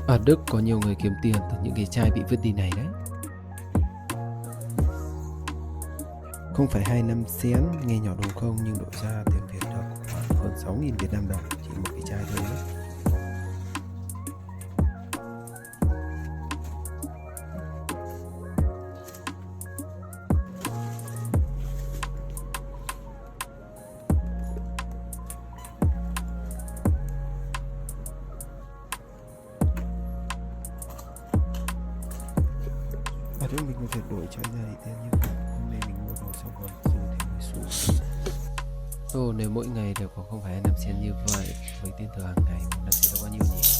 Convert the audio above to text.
Ở Đức có nhiều người kiếm tiền từ những cái chai bị vứt đi này đấy. Không phải 25 cent, nghe nhỏ đúng không, nhưng đổi ra tiền Việt được khoảng hơn 6.000 Việt Nam đồng chỉ một cái chai thôi đấy. Ở đây mình có thể đổi chai ra thì tiền như vậy. Hôm nay mình mua đồ xong rồi dùng thêm mấy xu. Nếu mỗi ngày đều có không phải 5 cent như vậy, với tiền thừa hàng ngày nó sẽ là bao nhiêu nhỉ?